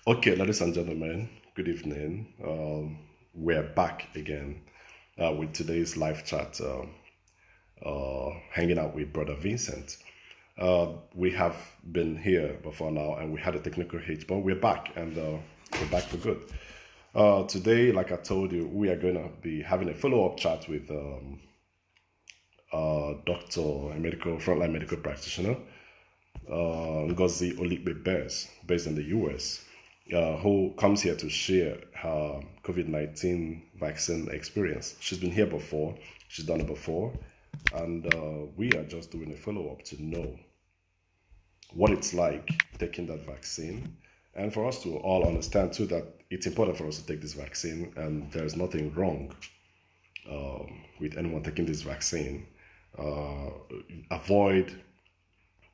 Okay, ladies and gentlemen, good evening. We're back again with today's live chat, hanging out with Brother Vincent. We have been here before now and we had a technical hitch, but we're back and we're back for good. Today, like I told you, we are going to be having a follow up chat with doctor, a frontline medical practitioner, Ngozi Oluikpe Baez, based in the US, who comes here to share her COVID-19 vaccine experience. She's been here before, she's done it before, and we are just doing a follow-up to know what it's like taking that vaccine, and for us to all understand too that it's important for us to take this vaccine, and there's nothing wrong with anyone taking this vaccine. Avoid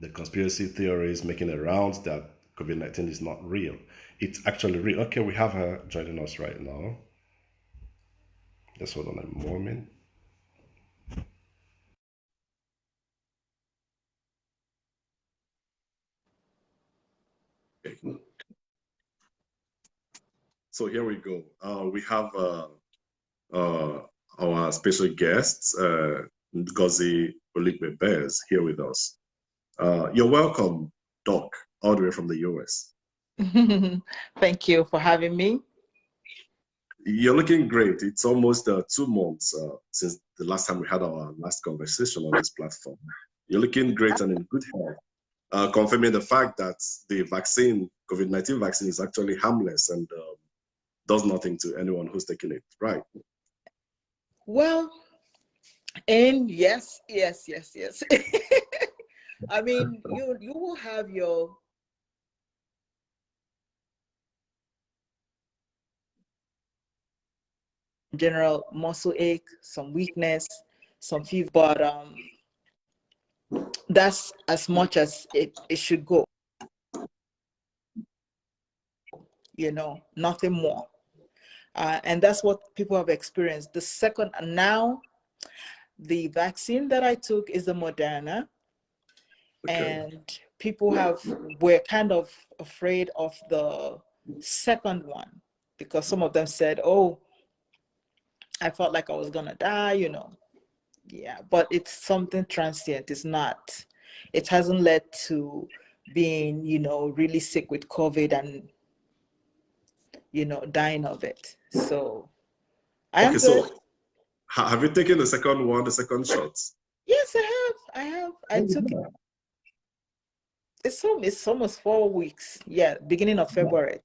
the conspiracy theories making the rounds that COVID-19 is not real. It's actually real. Okay, we have her joining us right now. Just hold on a moment. Okay. So here we go. We have our special guests, Ngozi Oluikpe Baez, here with us. You're welcome, Doc, all the way from the US. Thank you for having me. You're looking great. It's almost 2 months since the last time we had our last conversation on this platform. You're looking great and in good health, confirming the fact that the vaccine, COVID-19 vaccine, is actually harmless and does nothing to anyone who's taking it, right? Well, and yes. I mean, you will have your general muscle ache, some weakness, some fever, but that's as much as it should go. Nothing more. And that's what people have experienced. The second, now, the vaccine that I took is the Moderna. Okay. And people were kind of afraid of the second one because some of them said, oh, I felt like I was gonna die, Yeah, but it's something transient. It hasn't led to being, really sick with COVID and, dying of it. So I am Okay, good. so have you taken the second one, the second shot? Yes, I have. I took it. It's almost 4 weeks. Yeah, beginning of February.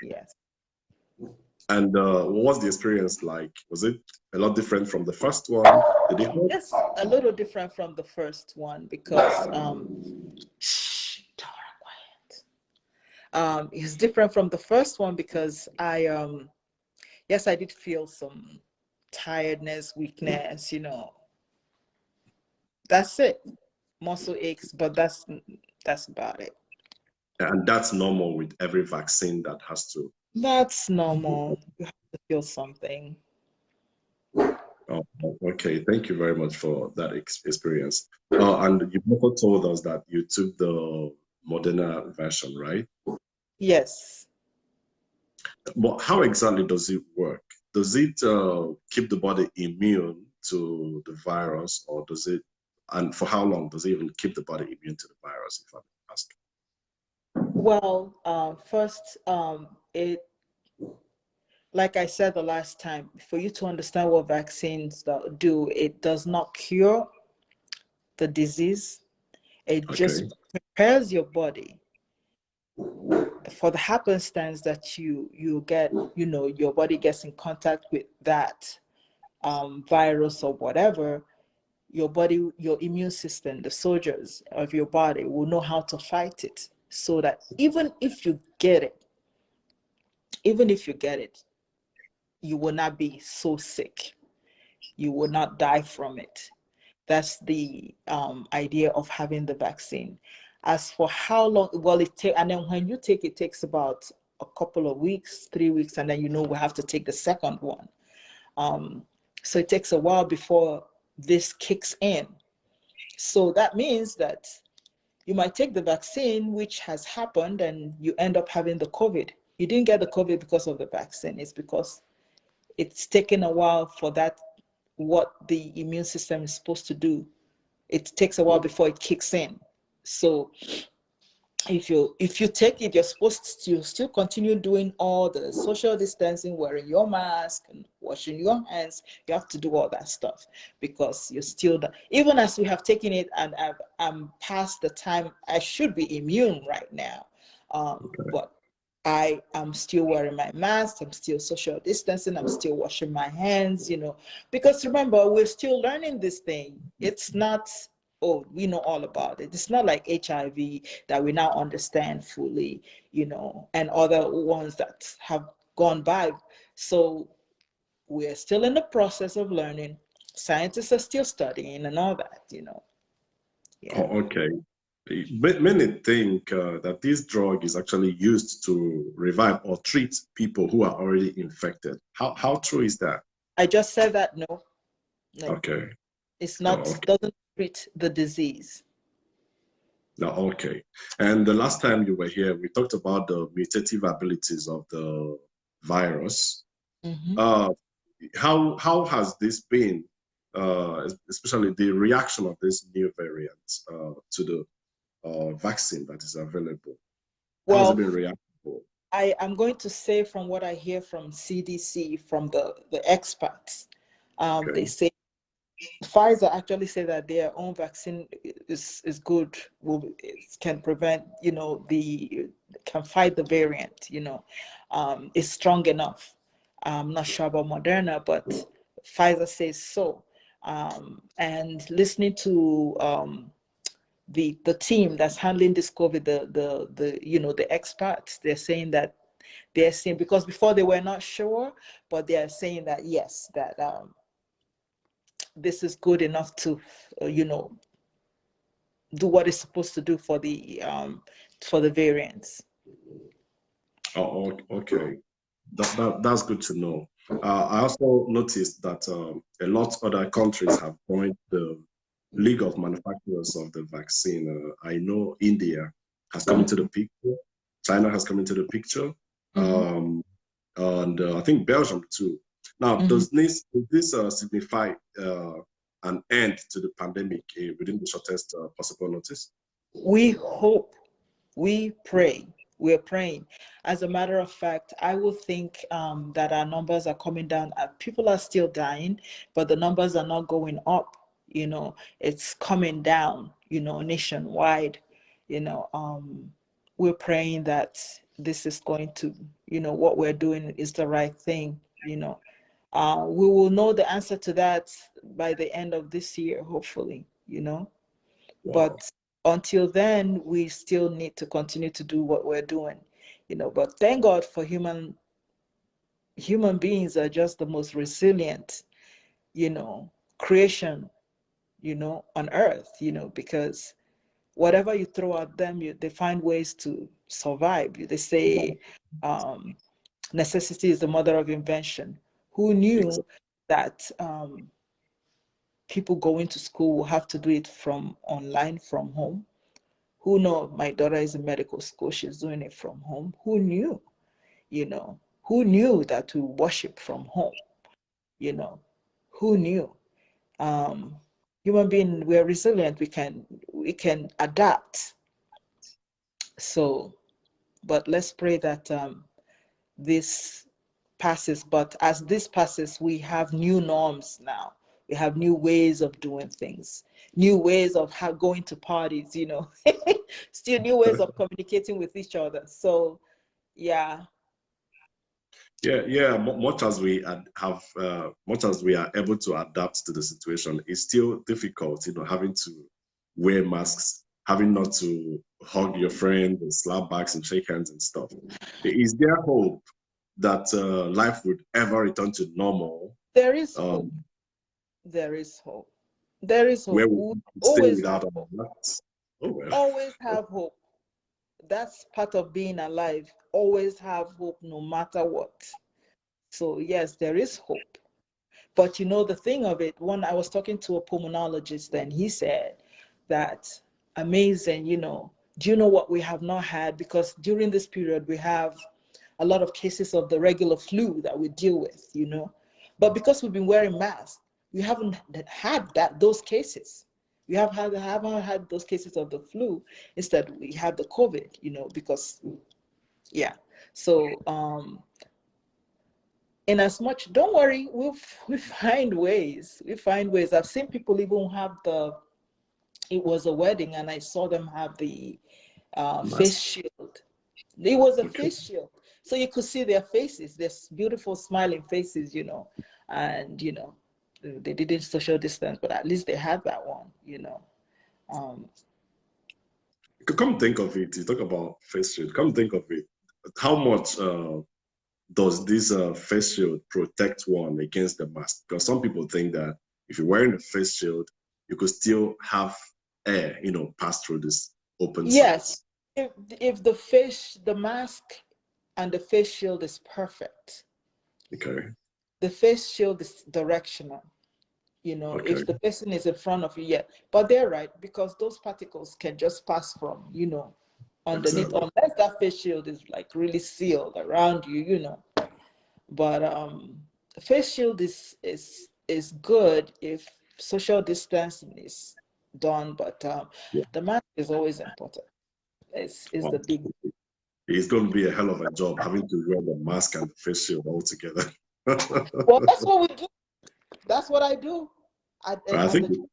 Yes. And what was the experience like? Was it a lot different from the first one? Did it hurt? Yes, a little different from the first one because Tara, quiet. It's different from the first one because yes, I did feel some tiredness, weakness, That's it. Muscle aches, but that's about it. And that's normal with every vaccine that has to. That's normal. You have to feel something. Oh, okay. Thank you very much for that experience. And you also told us that you took the Moderna version, right? Yes. But how exactly does it work? Does it keep the body immune to the virus, or does it, and for how long does it even keep the body immune to the virus, if I may ask? Well, first, it like I said the last time, for you to understand what vaccines do, it does not cure the disease. It just Okay. prepares your body for the happenstance that you get, your body gets in contact with that virus or whatever. Your body, your immune system, the soldiers of your body will know how to fight it, so that even if you get it, you will not be so sick. You will not die from it. That's the idea of having the vaccine. As for how long, well, and then when you take it, takes about a couple of weeks, 3 weeks, and then we have to take the second one. So it takes a while before this kicks in. So that means that you might take the vaccine, which has happened, and you end up having the COVID. You didn't get the COVID because of the vaccine. It's because it's taken a while for that, what the immune system is supposed to do. It takes a while before it kicks in. So if you take it, you're supposed to still continue doing all the social distancing, wearing your mask and washing your hands. You have to do all that stuff because you're still, even as we have taken it, and I'm past the time I should be immune right now. But I am still wearing my mask. I'm still social distancing. I'm still washing my hands, because remember, we're still learning this thing. It's not, oh, we know all about it. It's not like HIV that we now understand fully, and other ones that have gone by. So we're still in the process of learning. Scientists are still studying and all that, Yeah. Oh, okay. But many think that this drug is actually used to revive or treat people who are already infected. How true is that? I just said that no, no, Okay. it's Oh, not, okay. doesn't treat the disease. No, okay. And the last time you were here, we talked about the mutative abilities of the virus. Mm-hmm. Uh, how has this been, especially the reaction of this new variant to the vaccine that is available? How has it Well, been reacted? I am going to say from what I hear from CDC, from the experts, they Okay. say Pfizer actually say that their own vaccine is good, it can prevent, can fight the variant, is strong enough. I'm not sure about Moderna, but Pfizer says so. And listening to the team that's handling this COVID, the experts, they're saying that they're saying, because before they were not sure, but they are saying that yes, that this is good enough to, do what it's supposed to do for the variants. Oh, okay. That's good to know. I also noticed that a lot other countries have joined the League of Manufacturers of the vaccine. I know India has come into the picture. China has come into the picture. Mm-hmm. And I think Belgium too. Now, Mm-hmm. does this signify an end to the pandemic within the shortest possible notice? We hope, we pray, we're praying. As a matter of fact, I will think that our numbers are coming down. People are still dying, but the numbers are not going up. It's coming down, nationwide. We're praying that this is going to, what we're doing is the right thing. We will know the answer to that by the end of this year, hopefully. Wow. But until then, we still need to continue to do what we're doing. But thank God for human beings are just the most resilient, creation, on earth, because whatever you throw at them, they find ways to survive. They say necessity is the mother of invention. Who knew Exactly. that people going to school will have to do it from online, from home? Who know my daughter is in medical school, she's doing it from home? Who knew? Who knew that we worship from home? You know, who knew? Um, Human being, we're resilient. We can adapt. So, but let's pray that this passes. But as this passes, we have new norms now. We have new ways of doing things, new ways of going to parties, still new ways of communicating with each other. So, yeah. Yeah. Much as we much as we are able to adapt to the situation, it's still difficult, having to wear masks, having not to hug your friend and slap backs and shake hands and stuff. Is there hope that life would ever return to normal, There is hope. um, There is hope. There is where hope. we We could stay always have without our hope. masks? Oh well. Always have hope. That's part of being alive. Always have hope no matter what. So, yes, there is hope. But the thing of it, when I was talking to a pulmonologist, and he said that amazing, do you know what we have not had? Because during this period, we have a lot of cases of the regular flu that we deal with, you know. But because we've been wearing masks, we haven't had those cases. We haven't had those cases of the flu. Instead, we had the COVID, you know, because, yeah. So, in as much, don't worry, we find ways. We find ways. I've seen people even have it was a wedding, and I saw them have the face shield. It was a face shield, so you could see their faces, their beautiful smiling faces, you know, and you know, they didn't social distance, but at least they had that one, you know. Come think of it. You talk about face shield. Come think of it. How much does this face shield protect one against the mask? Because some people think that if you're wearing a face shield, you could still have air, you know, pass through this open Yes, space. if the mask and the face shield is perfect. Okay. The face shield is directional. You know, Okay. if the person is in front of you, yeah. But they're right, because those particles can just pass from, you know, underneath, Exactly. unless that face shield is like really sealed around you, you know. But face shield is good if social distancing is done, but Yeah. the mask is always important. Is Wow. the big. It's going to be a hell of a job having to wear the mask and the face shield all together. Well, that's what we do. That's what I do. At, I at think the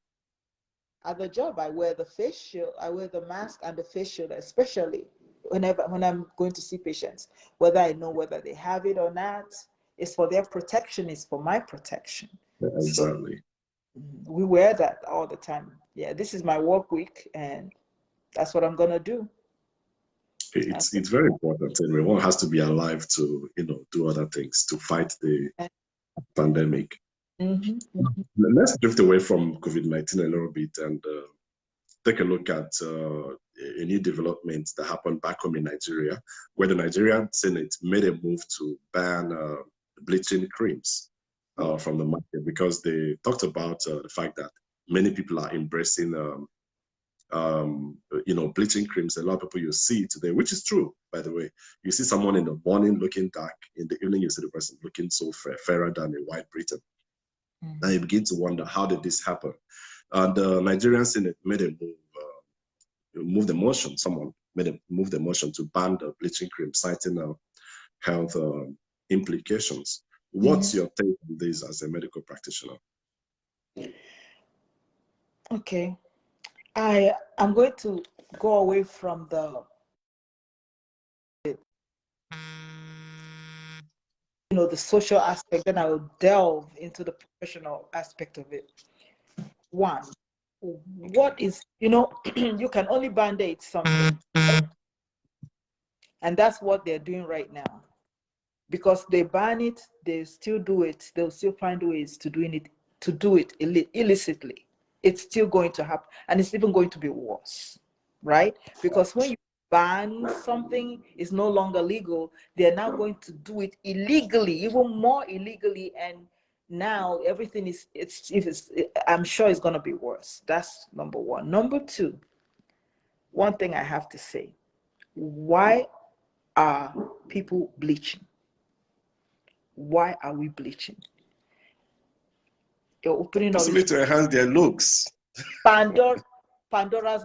at the job, I wear the face shield, I wear the mask and the face shield, especially when I'm going to see patients, whether I know whether they have it or not. It's for their protection, it's for my protection. exactly. So we wear that all the time. Yeah, this is my work week, and that's what I'm gonna do. It's very important. Anyway, one has to be alive to, you know, do other things to fight the pandemic. Let's drift away from COVID-19 a little bit and take a look at a new development that happened back home in Nigeria, where the Nigerian Senate made a move to ban bleaching creams from the market, because they talked about the fact that many people are embracing, you know, bleaching creams. A lot of people you see today, which is true, by the way. You see someone in the morning looking dark, in the evening you see the person looking so fairer than a white Briton. And you begin to wonder, how did this happen? And the Nigerian Senate made a move the motion. Someone move the motion to ban the bleaching cream, citing health implications. What's your take on this as a medical practitioner? Okay, I'm going to go away from the social aspect, then I will delve into the professional aspect of it. One, what is, you can only band-aid something, and that's what they're doing right now. Because they ban it, they still do it, they'll still find ways to do it illicitly. It's still going to happen, and it's even going to be worse, right? Because when you ban something, it's no longer legal, they're now going to do it illegally, even more illegally, and now everything I'm sure it's going to be worse. That's number one. Number two, one thing I have to say, why are people bleaching? Why are we bleaching? You're opening up Possibly to enhance their looks. Pandora's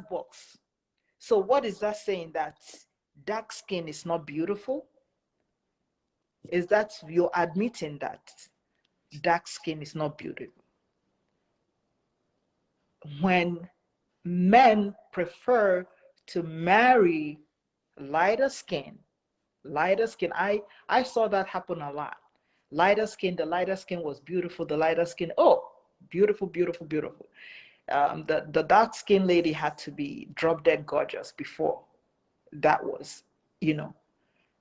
box. So what is that saying? That dark skin is not beautiful? Is that you're admitting that dark skin is not beautiful? When men prefer to marry lighter skin, I saw that happen a lot. The lighter skin was beautiful, the lighter skin, oh, beautiful, beautiful, beautiful. The dark skinned lady had to be drop dead gorgeous before that was,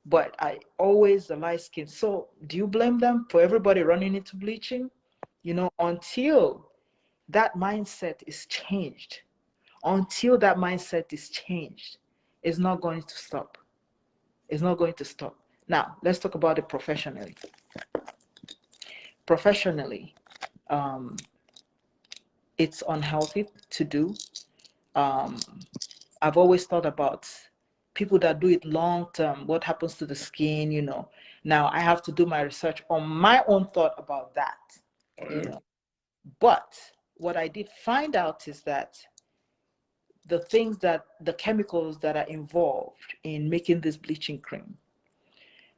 but I always the light skin. So do you blame them for everybody running into bleaching? Until that mindset is changed, it's not going to stop. It's not going to stop. Now, let's talk about it professionally. Professionally, it's unhealthy to do. I've always thought about people that do it long term, what happens to the skin, you know. Now I have to do my research on my own thought about that, you know. But what I did find out is that the chemicals that are involved in making this bleaching cream,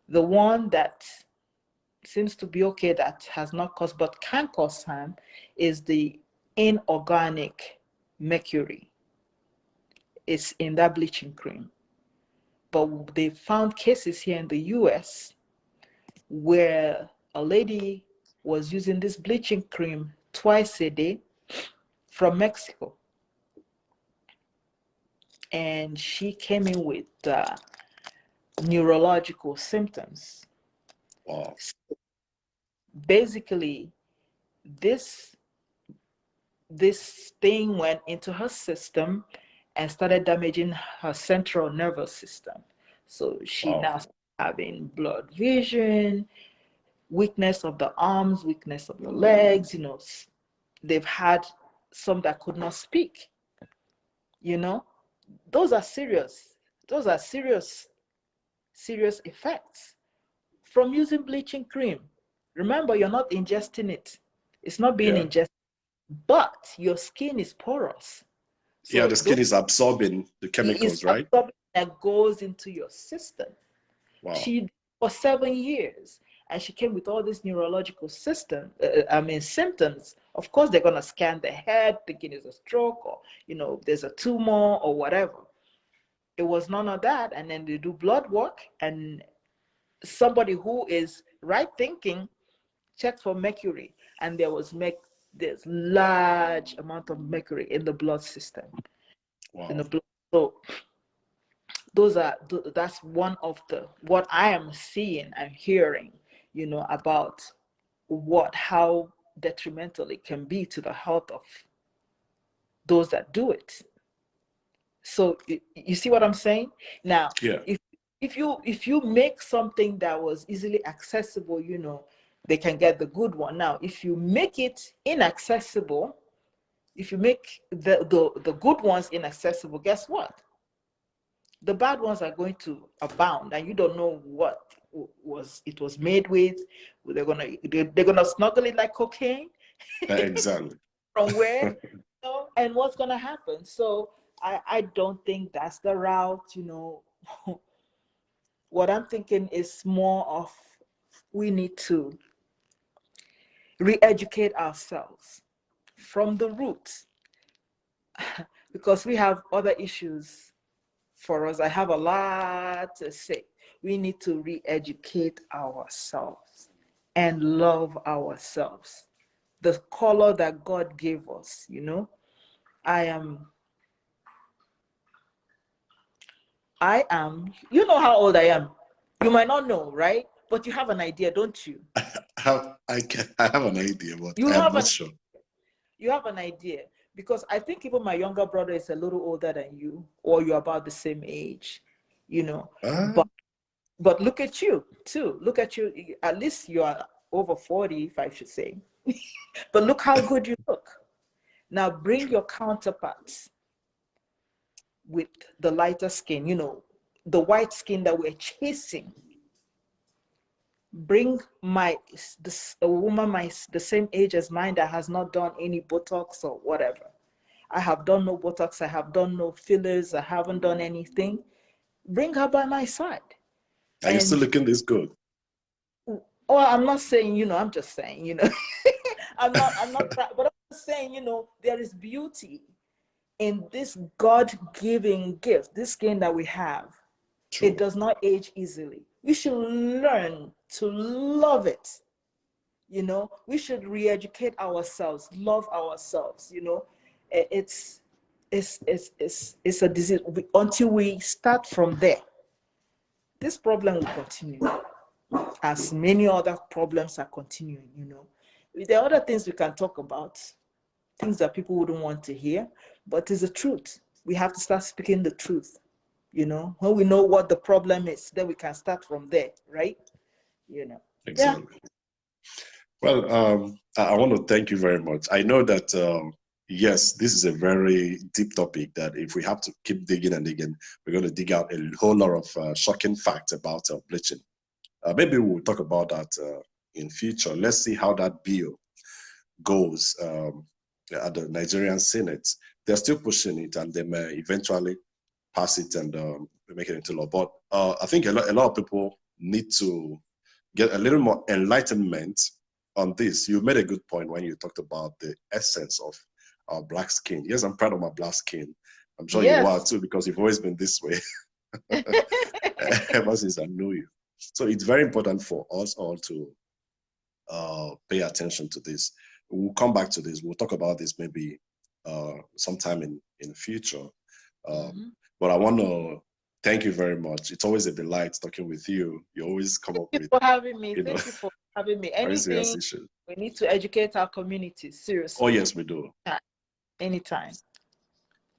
the one that seems to be okay, that has not caused but can cause harm, is the inorganic mercury. It's in that bleaching cream. But they found cases here in the US where a lady was using this bleaching cream twice a day from Mexico. And she came in with neurological symptoms. Wow. Basically, this thing went into her system and started damaging her central nervous system. So she now started having blurred vision, weakness of the arms, weakness of the legs, you know. They've had some that could not speak, you know. Those are serious. Those are serious effects from using bleaching cream. Remember, you're not ingesting it. It's not being ingested, but your skin is porous. So the skin is absorbing the chemicals, right? That goes into your system. Wow. She, for 7 years, and she came with all these neurological symptoms. Of course, they're gonna scan the head, thinking it's a stroke, or you know, there's a tumor or whatever. It was none of that, and then they do blood work, and somebody who is right thinking checked for mercury, and there's large amount of mercury in the blood system. Wow. In the blood. So that's one of what I am seeing and hearing, you know, about how detrimental it can be to the health of those that do it. So you see what I'm saying? Now, if you make something that was easily accessible, you know, they can get the good one. Now, if you make it inaccessible, if you make the good ones inaccessible, guess what? The bad ones are going to abound, and you don't know what it was made with. They're gonna snuggle it like cocaine. Exactly. From where, you know, and what's gonna happen? So I don't think that's the route, you know. What I'm thinking is more of, we need to re-educate ourselves from the roots, because we have other issues for us. I have a lot to say. We need to re-educate ourselves and love ourselves. The color that God gave us, you know. I am, you know how old I am. You might not know, right? But you have an idea, don't you? I have an idea, but You I'm have not sure. You have an idea, because I think even my younger brother is a little older than you, or you're about the same age, you know. But look at you too. Look at you. At least you are over 40, if I should say. But look how good you look. Now bring your counterparts with the lighter skin, you know, the white skin that we're chasing. Bring a woman the same age as mine that has not done any Botox or whatever. I have done no Botox, I have done no fillers, I haven't done anything. Bring her by my side. Are you still looking this good? Oh, I'm not saying, you know, I'm just saying, you know. I'm not, but I'm saying, you know, there is beauty in this God-given gift, this skin that we have. True. It does not age easily. We should learn to love it. You know, we should re-educate ourselves, love ourselves. You know, it's a disease. Until we start from there, this problem will continue, as many other problems are continuing. You know, there are other things we can talk about, things that people wouldn't want to hear, but it's the truth. We have to start speaking the truth. You know, when we know what the problem is, then we can start from there, right? You know. Exactly. Yeah. Well, I want to thank you very much. I know that Yes, this is a very deep topic that if we have to keep digging and digging, we're going to dig out a whole lot of shocking facts about bleaching. Maybe we'll talk about that in future. Let's see how that bill goes at the Nigerian Senate. They're still pushing it, and they may eventually pass it and make it into law. But I think a lot of people need to get a little more enlightenment on this. You made a good point when you talked about the essence of our black skin. Yes, I'm proud of my black skin. I'm sure you are Yes. too, because you've always been this way ever since I knew you. So it's very important for us all to pay attention to this. We'll come back to this. We'll talk about this maybe sometime in the future. But I want to thank you very much. It's always a delight talking with you. You always come up Thank you with, for having me. you know, Thank you for having me. very serious Anything issues. we need to educate our community, Oh, seriously. yes, we do. Anytime.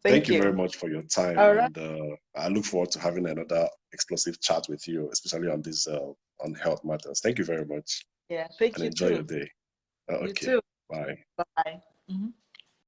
Thank Thank you very you. much for your time. All right. And I look forward to having another explosive chat with you, especially on this on health matters. Thank you very much Yeah, thank and you enjoy your too. day. You Okay, too. bye. Bye.